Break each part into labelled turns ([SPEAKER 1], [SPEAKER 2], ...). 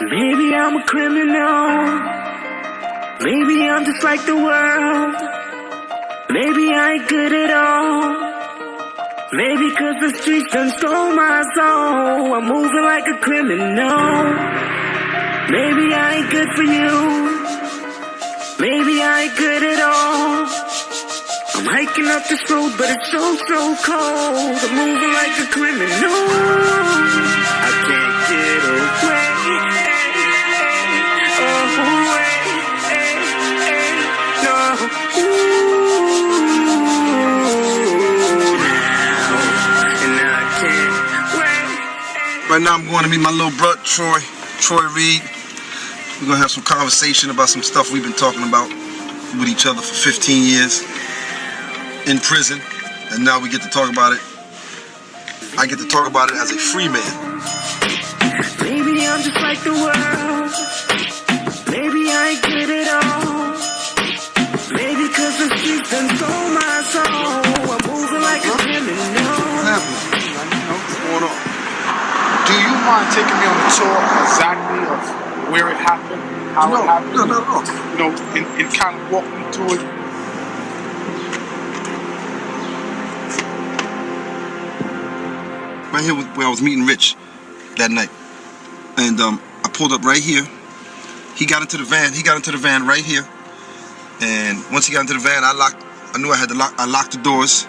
[SPEAKER 1] Maybe I'm a criminal. Maybe I'm just like the world. Maybe I ain't good at all. Maybe 'cause the streets done stole my soul. I'm moving like a criminal. Maybe I ain't good for you. Maybe I ain't good at all. I'm hiking up this road, but it's so cold. I'm moving like a criminal. I can't get away.
[SPEAKER 2] Right now I'm going to meet my little brother, Troy Reed. We're going to have some conversation about some stuff we've been talking about with each other for 15 years in prison, and now we get to talk about it. I get to talk about it as a free man.
[SPEAKER 1] Maybe I'm just like the world. Maybe I ain't good at all. Maybe 'cause the streets done stole my soul. I'm moving like a criminal.
[SPEAKER 2] What's happening? What's going on?
[SPEAKER 3] Do you mind taking me on a tour exactly of where it happened, how it happened?
[SPEAKER 2] No.
[SPEAKER 3] You know, and kind of walk me through it.
[SPEAKER 2] Right here where I was meeting Rich that night, and I pulled up right here. He got into the van. He got into the van right here, and once he got into the van, I knew I had to lock. I locked the doors,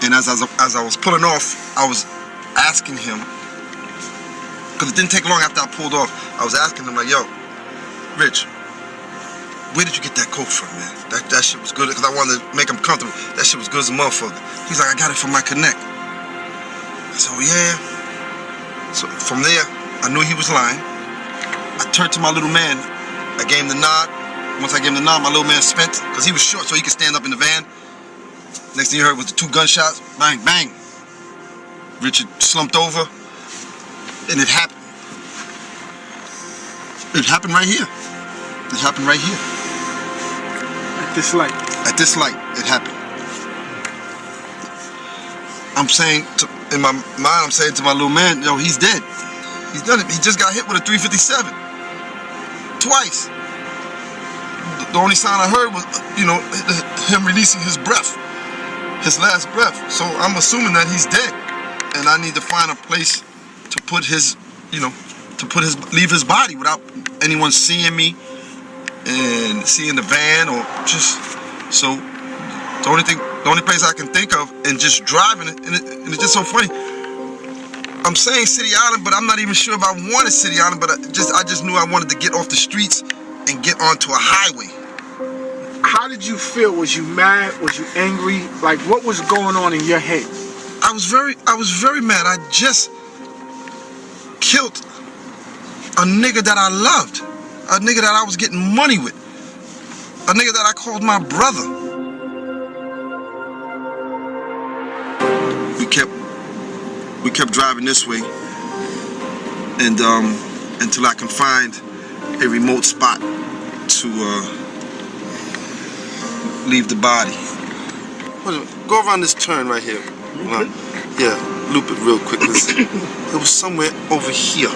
[SPEAKER 2] and as I was pulling off, I was asking him. Because it didn't take long after I pulled off. I was asking him like, yo, Rich, where did you get that coat from, man? That shit was good, because I wanted to make him comfortable. That shit was good as a motherfucker. He's like, I got it from my connect. I said, oh yeah. So from there, I knew he was lying. I turned to my little man. I gave him the nod. Once I gave him the nod, my little man spent, because he was short so he could stand up in the van. Next thing you heard was the 2 gunshots. Bang, bang. Richard slumped over. And it happened. It happened right here. It happened right here.
[SPEAKER 3] At this light.
[SPEAKER 2] At this light, it happened. I'm saying, in my mind, I'm saying to my little man, yo, he's dead. He's done it. He just got hit with a .357. Twice. The only sound I heard was, you know, him releasing his breath. His last breath. So I'm assuming that he's dead. And I need to find a place to put his, you know, leave his body without anyone seeing me and seeing the van or just, so the only place I can think of and just driving it, and it's just so funny. I'm saying City Island, but I'm not even sure if I wanted City Island, but I just knew I wanted to get off the streets and get onto a highway.
[SPEAKER 3] How did you feel? Was you mad? Was you angry? Like, what was going on in your head?
[SPEAKER 2] I was very mad. I just killed a nigga that I loved, a nigga that I was getting money with, a nigga that I called my brother. We kept driving this way, and until I can find a remote spot to leave the body. Go around this turn right here. Yeah, loop it real quick. It was somewhere over here.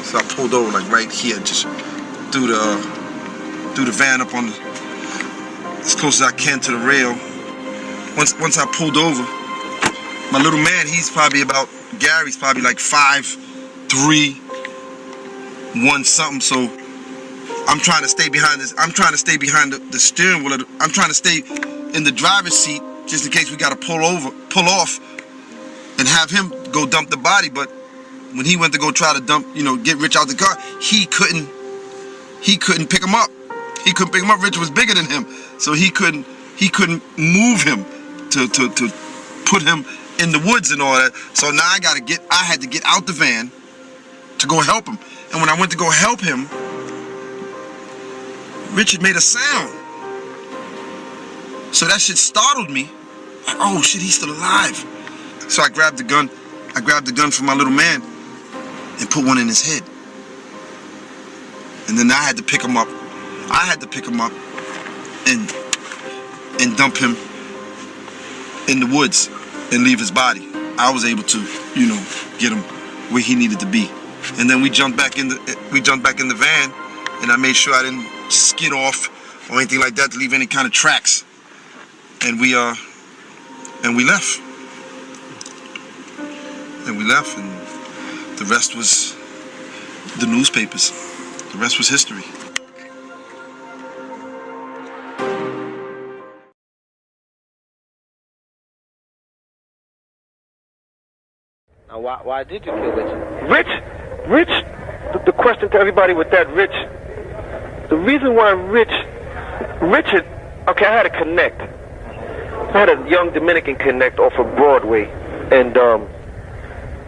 [SPEAKER 2] So I pulled over like right here, just threw the van up on as close as I can to the rail. Once I pulled over, my little man, Gary's probably like 5'3", 1 something. So I'm trying to stay behind this. I'm trying to stay behind the steering wheel. I'm trying to stay in the driver's seat just in case we got to pull off, and have him go dump the body. But when he went to go try to dump, you know, get Rich out the car, he couldn't pick him up. He couldn't pick him up. Rich was bigger than him, so he couldn't move him to put him in the woods and all that. So now I had to get out the van to go help him. And when I went to go help him, Richard made a sound. So that shit startled me. Like, oh shit, he's still alive. So I grabbed the gun. I grabbed the gun from my little man and put one in his head. And then I had to pick him up. I had to pick him up and dump him in the woods and leave his body. I was able to, you know, get him where he needed to be. And then we jumped back in the van, and I made sure I didn't skid off or anything like that to leave any kind of tracks. And we left. And we left, and the rest was the newspapers. The rest was history.
[SPEAKER 4] Now, why did you kill Rich?
[SPEAKER 5] Rich, the question to everybody with that, Rich, the reason why Richard, okay, I had a connect. I had a young Dominican connect off of Broadway, and,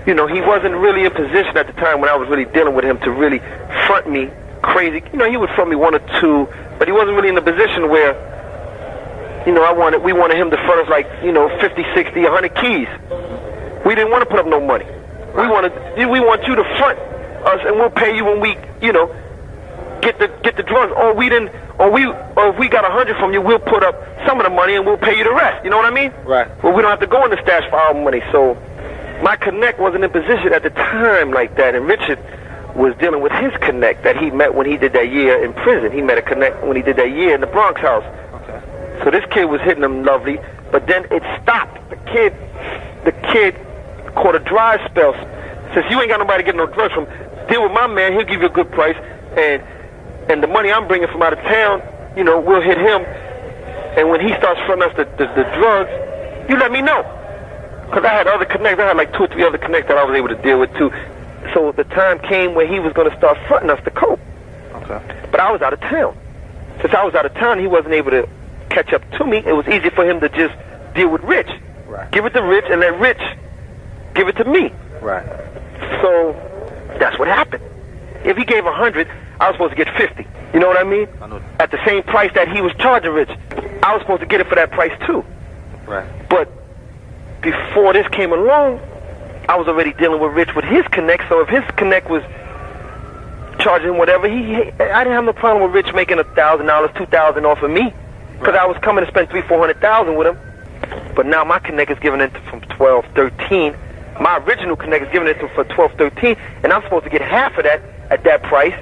[SPEAKER 5] you know, he wasn't really in position at the time when I was really dealing with him to really front me crazy. You know, he would front me 1 or 2, but he wasn't really in a position where, you know, we wanted him to front us like, you know, 50, 60, 100 keys. We didn't want to put up no money. We want you to front us, and we'll pay you when we, you know, get the drugs. Or if we got 100 from you, we'll put up some of the money and we'll pay you the rest. You know what I mean?
[SPEAKER 4] Right.
[SPEAKER 5] Well, we don't have to go in the stash for our money. So my connect wasn't in position at the time like that, and Richard was dealing with his connect that he met when he did that year in prison. He met a connect when he did that year in the Bronx house.
[SPEAKER 4] Okay.
[SPEAKER 5] So this kid was hitting him lovely, but then it stopped. The kid caught a dry spell. Says, you ain't got nobody to get no drugs from, deal with my man, he'll give you a good price, and the money I'm bringing from out of town, you know, we'll hit him, and when he starts fronting us the drugs, you let me know. Because I had other connects, I had like 2 or 3 other connects that I was able to deal with too. So the time came where he was going to start fronting us the coke.
[SPEAKER 4] Okay.
[SPEAKER 5] But I was out of town. Since I was out of town, he wasn't able to catch up to me. It was easy for him to just deal with Rich.
[SPEAKER 4] Right.
[SPEAKER 5] Give it to Rich and let Rich give it to me.
[SPEAKER 4] Right.
[SPEAKER 5] So that's what happened. If he gave 100, I was supposed to get 50. You know what I mean?
[SPEAKER 4] I know.
[SPEAKER 5] At the same price that he was charging Rich, I was supposed to get it for that price too.
[SPEAKER 4] Right.
[SPEAKER 5] But before this came along, I was already dealing with Rich with his connect. So if his connect was charging whatever, I didn't have no problem with Rich making $1,000, $2,000 off of me, because I was coming to spend $300,000, $400,000 with him. But now my connect is giving it from 12, 13. My original connect is giving it for 12, 13, and I'm supposed to get half of that at that price.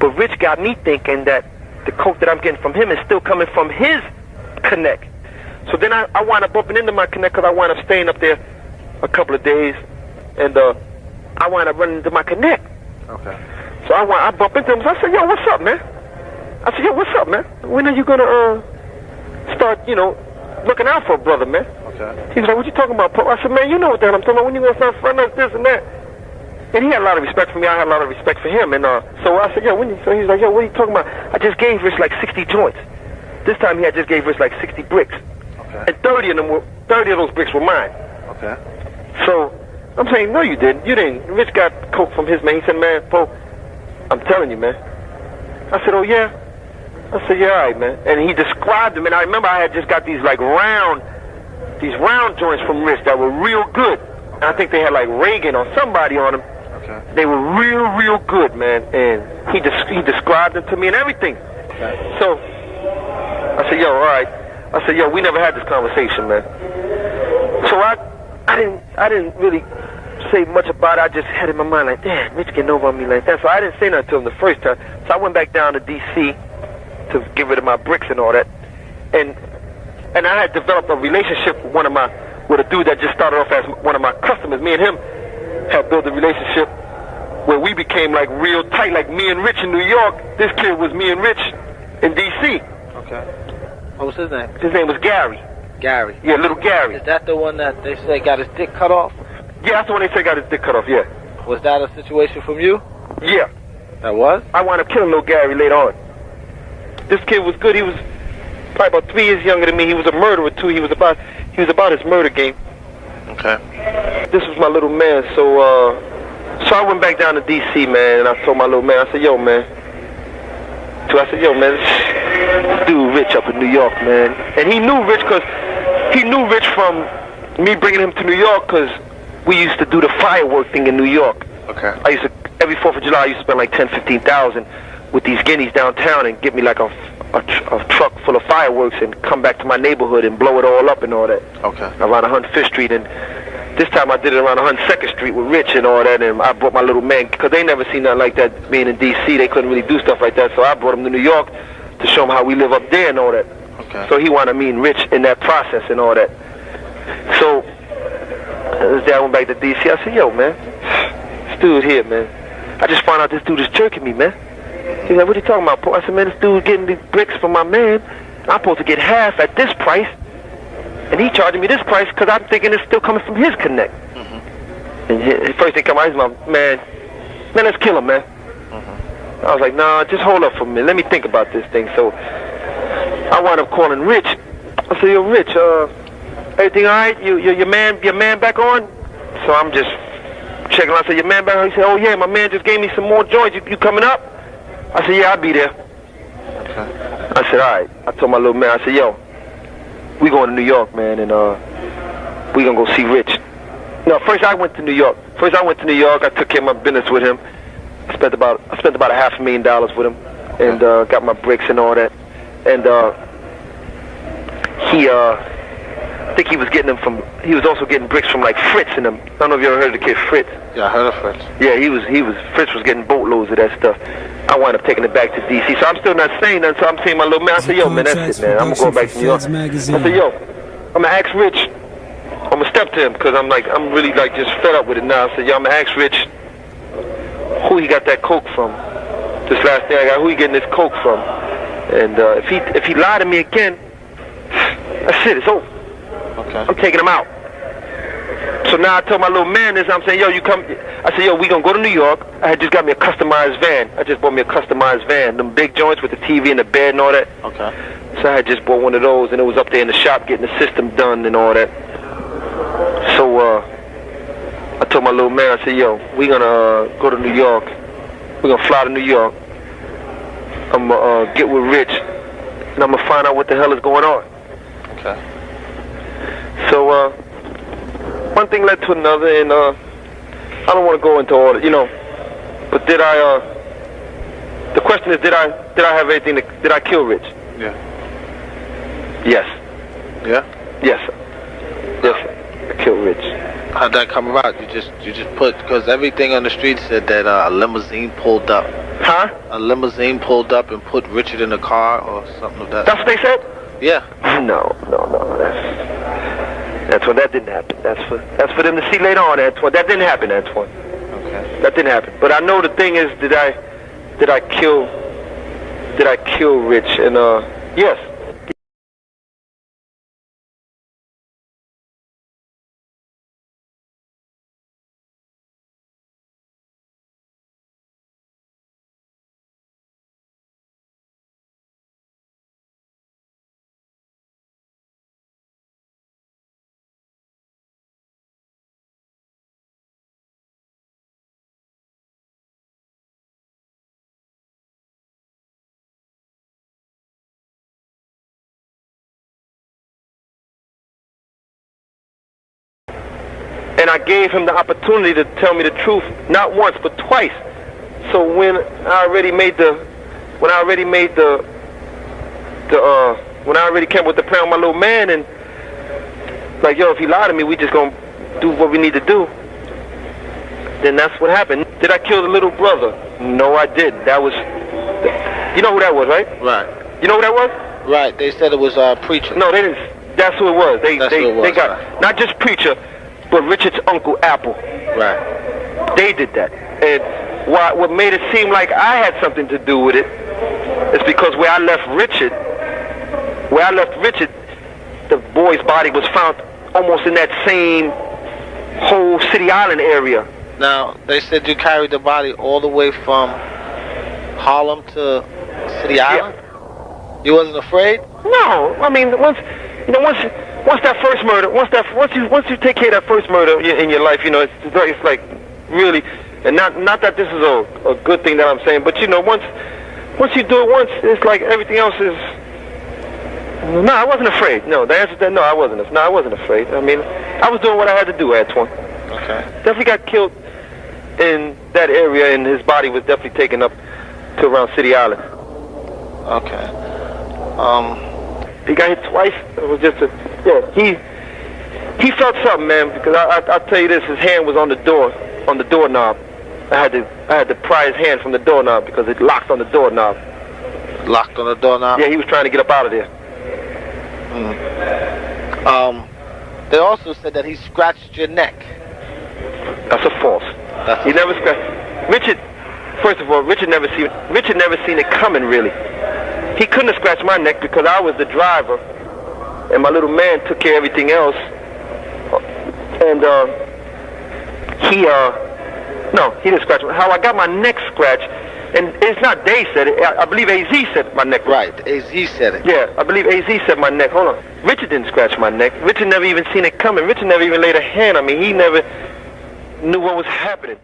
[SPEAKER 5] But Rich got me thinking that the coke that I'm getting from him is still coming from his connect. So then I wind up bumping into my connect, because I wind up staying up there a couple of days, and I wind up running into my connect.
[SPEAKER 4] Okay.
[SPEAKER 5] So I bump into him. So I said, yo, what's up, man? I said, yo, what's up, man? When are you gonna start, you know, looking out for a brother, man?
[SPEAKER 4] Okay.
[SPEAKER 5] He was like, what you talking about, Pope? I said, man, you know what the hell I'm talking about. When you gonna start fronting us this and that? And he had a lot of respect for me. I had a lot of respect for him. And so I said, yo, so he's like, yo, what are you talking about? I just gave Rich like 60 joints. This time he had just gave Rich like 60 bricks.
[SPEAKER 4] Okay.
[SPEAKER 5] And 30 of those bricks were mine.
[SPEAKER 4] Okay.
[SPEAKER 5] So I'm saying, no, you didn't. You didn't. Rich got coke from his man. He said, man, Pope, I'm telling you, man. I said, oh, yeah? I said, yeah, all right, man. And he described them, and I remember I had just got these round joints from Rich that were real good. And I think they had like Reagan or somebody on them.
[SPEAKER 4] Okay.
[SPEAKER 5] They were real good, man. And he described them to me and everything.
[SPEAKER 4] Okay.
[SPEAKER 5] So I said, yo, all right. I said, yo, we never had this conversation, man. So I didn't really say much about it. I just had in my mind like, damn, Rich getting over on me like that. So I didn't say nothing to him the first time. So I went back down to D.C. to get rid of my bricks and all that. And I had developed a relationship with a dude that just started off as one of my customers. Me and him had built a relationship where we became like real tight, like me and Rich in New York. This kid was me and Rich in D.C.
[SPEAKER 4] Okay. What was his name?
[SPEAKER 5] His name was Gary.
[SPEAKER 4] Gary.
[SPEAKER 5] Yeah, little Gary.
[SPEAKER 4] Is that the one that they say got his dick cut off?
[SPEAKER 5] Yeah, that's the one they say got his dick cut off, yeah.
[SPEAKER 4] Was that a situation from you?
[SPEAKER 5] Yeah.
[SPEAKER 4] That was?
[SPEAKER 5] I wound up killing little Gary later on. This kid was good. He was probably about 3 years younger than me. He was a murderer too. He was about his murder game.
[SPEAKER 4] Okay.
[SPEAKER 5] This was my little man. So I went back down to D.C., man, and I told my little man, I said, yo, man. This dude Rich up in New York, man. And he knew Rich from me bringing him to New York, because we used to do the firework thing in New York.
[SPEAKER 4] Okay.
[SPEAKER 5] Every 4th of July, I used to spend like $10,000-15,000 with these guineas downtown and get me like a truck full of fireworks and come back to my neighborhood and blow it all up and all that.
[SPEAKER 4] Okay.
[SPEAKER 5] Around 105th Street. And This time I did it around 102nd Street with Rich and all that, and I brought my little man, because they never seen nothing like that being in D.C. They couldn't really do stuff like that, so I brought him to New York to show him how we live up there and all that.
[SPEAKER 3] Okay.
[SPEAKER 5] So he wanted me and Rich in that process and all that. So, this day I went back to D.C. I said, yo, man, this dude here, man, I just found out this dude is jerking me, man. He's like, what are you talking about, Paul? I said, man, this dude getting these bricks from my man. I'm supposed to get half at this price, and he charging me this price because I'm thinking it's still coming from his connect. And the first thing come out, he's my man, let's kill him, man. I was like, nah, just hold up for a minute. Let me think about this thing. So I wound up calling Rich. I said, yo, Rich, everything all right? Your man back on? So I'm just checking. I said, your man back on? He said, oh yeah, my man just gave me some more joints. You coming up? I said, yeah, I'll be there. Okay. I said, all right. I told my little man, I said, yo, we going to New York, man, and we gonna go see Rich. No, first I went to New York. I took care of my business with him. I spent about $500,000 with him, and got my bricks and all that. And I think he was getting them from. He was also getting bricks from like Fritz and them. I don't know if you ever heard of the kid Fritz. Yeah, I heard of Fritz. Yeah, Fritz was getting boatloads of that stuff. I wound up taking it back to D.C. So I'm still not saying nothing. So I'm saying my little man. I said, yo, man, that's it, man. I'm gonna go back to New York. I said, yo, I'm gonna ask Rich. I'm gonna step to him because I'm really like just fed up with it now. I said, yo, I'm gonna ask Rich who he got that coke from. This last thing I got, who he getting this coke from? And if he lied to me again, that's it. It's over. Okay. I'm taking him out. So now I told my little man this. I'm saying, yo, you come. I said, yo, we gonna go to New York. I had just got me a customized van. I just bought me a customized van. Them big joints with the TV and the bed and all that. Okay. So I had just bought one of those, and it was up there in the shop getting the system done and all that. So I told my little man, I said, yo, we gonna go to New York. We're gonna fly to New York. I'm gonna get with Rich, and I'm gonna find out what the hell is going on. Okay. So one thing led to another, and I don't want to go into all that, you know. But did I? The question is, did I have anything? Did I kill Rich? Yeah. Yes. Yeah. Yes. Yes. I killed Rich.
[SPEAKER 3] How'd that come about? You just put, because everything on the street said that a limousine pulled up.
[SPEAKER 5] Huh?
[SPEAKER 3] A limousine pulled up and put Richard in the car or something like that.
[SPEAKER 5] That's what they said?
[SPEAKER 3] Yeah.
[SPEAKER 5] No. That's when that didn't happen. That's for them to see later on, Antoine. That didn't happen, Antoine. Okay. That didn't happen. But I know the thing is, did I kill Rich? And yes. And I gave him the opportunity to tell me the truth, not once but twice. So when I already came with the plan with my little man, and like, yo, if he lied to me, we just gonna do what we need to do. Then that's what happened. Did I kill the little brother? No, I didn't. That was, you know who that was, right? Right. You know who that was? Right. They said it was Preacher. No, they didn't. That's who it was. They got right. Not just Preacher, but Richard's uncle Alpo. Right. They did that. And what made it seem like I had something to do with it is because where I left Richard, the boy's body was found almost in that same whole City Island area. Now, they said you carried the body all the way from Harlem to City Island? Yeah. You wasn't afraid? No. I mean, once that first murder, once you take care of that first murder in your life, you know, it's like really, and not that this is a good thing that I'm saying, but you know, once you do it once, it's like everything else is. No, I wasn't afraid. No, the answer to that, no, I wasn't afraid. I mean, I was doing what I had to do, Antoine. Okay. Definitely got killed in that area, and his body was definitely taken up to around City Island. Okay. He got hit twice. It was just He felt something, man, because I'll tell you this, his hand was on the doorknob. I had to pry his hand from the doorknob because it locked on the doorknob.
[SPEAKER 4] Locked on the doorknob?
[SPEAKER 5] Yeah, he was trying to get up out of there.
[SPEAKER 4] They also said that he scratched your neck.
[SPEAKER 5] That's a false. He never scratched. Richard, first of all, Richard never seen it coming, really. He couldn't have scratched my neck because I was the driver, and my little man took care of everything else. And he didn't scratch me. How I got my neck scratched, and it's not Day said it. I believe AZ said my neck.
[SPEAKER 4] Right, AZ said it.
[SPEAKER 5] Yeah, I believe AZ said my neck. Hold on. Richard didn't scratch my neck. Richard never even seen it coming. Richard never even laid a hand on me. He never knew what was happening.